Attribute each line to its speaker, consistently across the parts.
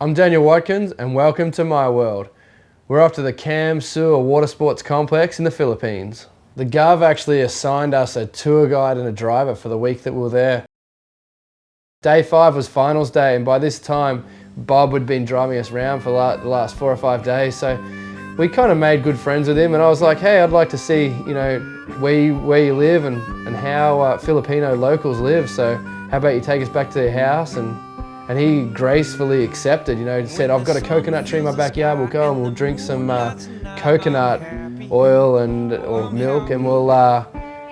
Speaker 1: I'm Daniel Watkins and welcome to my world. We're off to the Cam Sua Water Sports Complex in the Philippines. The Gov actually assigned us a tour guide and a driver for the week that we were there. Day 5 was finals day, and by this time Bob had been driving us around for the last 4 or 5 days, so we kind of made good friends with him, and I was like, hey, I'd like to see, where you live and how Filipino locals live, so how about you take us back to your house? And he gracefully accepted, said, I've got a coconut tree in my backyard, we'll go and we'll drink some coconut oil or milk, and we'll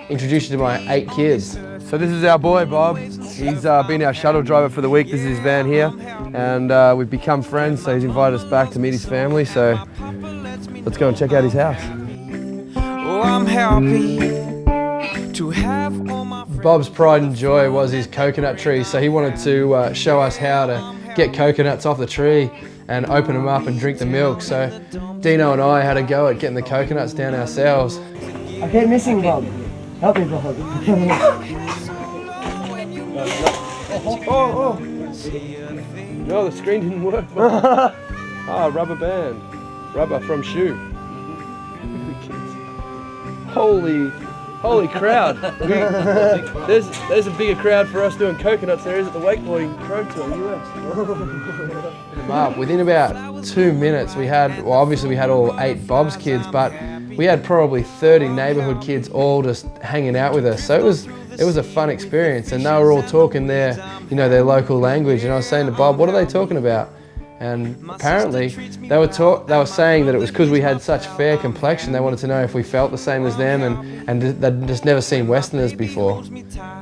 Speaker 1: introduce you to my 8 kids. So this is our boy, Bob. He's been our shuttle driver for the week. This is his van here, and we've become friends, so he's invited us back to meet his family, so let's go and check out his house.
Speaker 2: Oh, I'm happy to have all my
Speaker 1: Bob's pride and joy was his coconut tree, so he wanted to show us how to get coconuts off the tree and open them up and drink the milk. So Dino and I had a go at getting the coconuts down ourselves.
Speaker 3: I keep missing Bob. Help me, Bob.
Speaker 1: Oh! No, the screen didn't work. Rubber band. Rubber from shoe. Holy crowd. There's a bigger crowd for us doing coconuts than there is at the wakeboarding pro tour US. Within about 2 minutes we had all 8 Bob's kids, but we had probably 30 neighbourhood kids all just hanging out with us. So it was a fun experience, and they were all talking their local language, and I was saying to Bob, what are they talking about? And apparently they were saying that it was because we had such fair complexion. They wanted to know if we felt the same as them, and they'd just never seen Westerners before.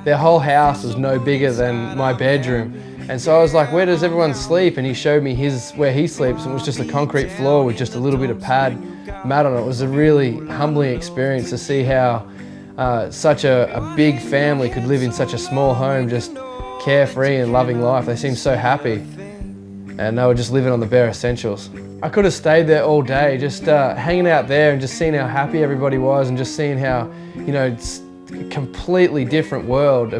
Speaker 1: Their whole house was no bigger than my bedroom, and so I was like, where does everyone sleep? And he showed me where he sleeps, and it was just a concrete floor with just a little bit of mat on it. It was a really humbling experience to see how such a big family could live in such a small home, just carefree and loving life. They seemed so happy, and they were just living on the bare essentials. I could have stayed there all day, just hanging out there and just seeing how happy everybody was, and just seeing how, it's a completely different world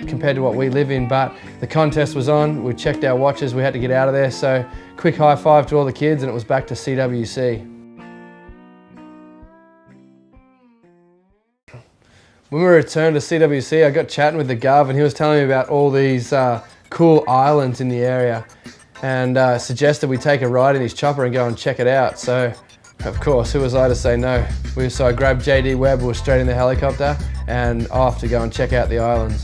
Speaker 1: compared to what we live in. But the contest was on, we checked our watches, we had to get out of there, so quick high five to all the kids, and it was back to CWC. When we returned to CWC, I got chatting with the Gov, and he was telling me about all these cool islands in the area, and suggested we take a ride in his chopper and go and check it out. So, of course, who was I to say no? So I grabbed JD Webb, we were straight in the helicopter and off to go and check out the islands.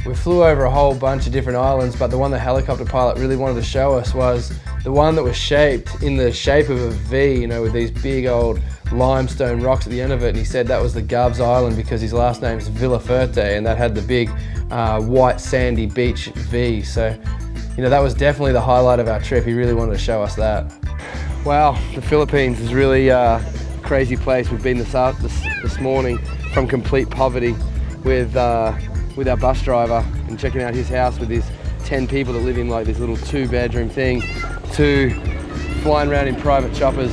Speaker 1: We flew over a whole bunch of different islands, but the one the helicopter pilot really wanted to show us was the one that was shaped in the shape of a V, with these big old limestone rocks at the end of it, and he said that was the Gov's Island because his last name's Villaferte, and that had the big white sandy beach V. So, that was definitely the highlight of our trip. He really wanted to show us that. Wow, the Philippines is really a crazy place. We've been this morning from complete poverty with our bus driver and checking out his house with his 10 people that live in like this little 2-bedroom thing, to flying around in private choppers,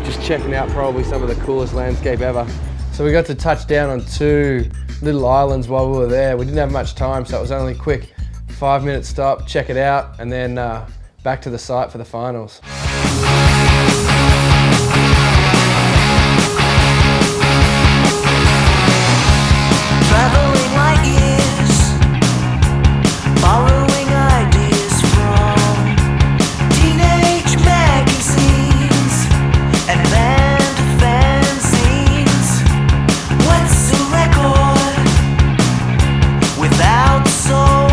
Speaker 1: just checking out probably some of the coolest landscape ever. So we got to touch down on 2 little islands while we were there. We didn't have much time, so it was only a quick 5-minute stop, check it out, and then back to the site for the finals.
Speaker 2: traveling light years, borrowing ideas from teenage magazines and band fanzines. What's a record without soul?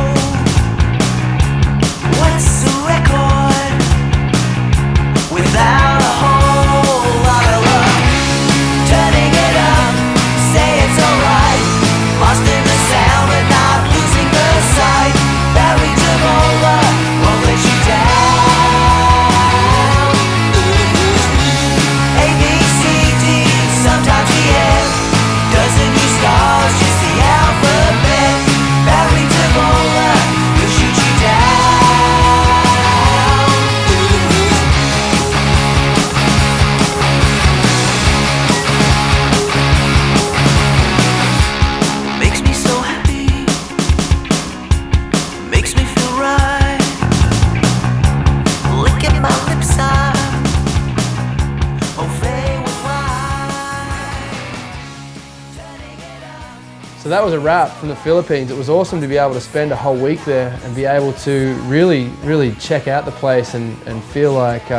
Speaker 2: What's a record
Speaker 1: So that was a wrap from the Philippines. It was awesome to be able to spend a whole week there and be able to really check out the place and feel like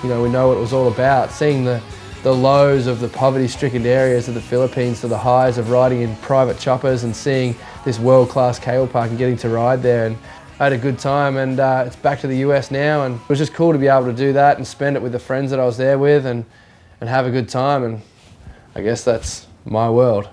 Speaker 1: we know what it was all about. Seeing the lows of the poverty-stricken areas of the Philippines to the highs of riding in private choppers and seeing this world-class cable park and getting to ride there. And I had a good time, and it's back to the US now, and it was just cool to be able to do that and spend it with the friends that I was there with and have a good time, and I guess that's my world.